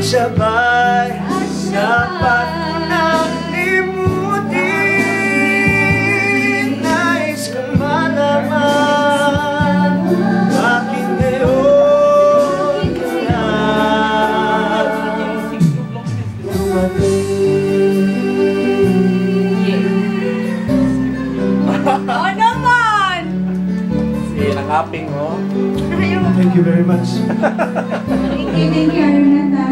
siya ba'y dapat nang limutin? Nais kong malaman bakit ngayon ka na Oh naman! Sige, nakaping mo. Thank you very much. Thank you, Arnetta.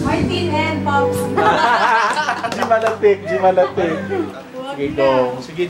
Martin and Pops. G malatik, G malatik. Sige, go. Sige,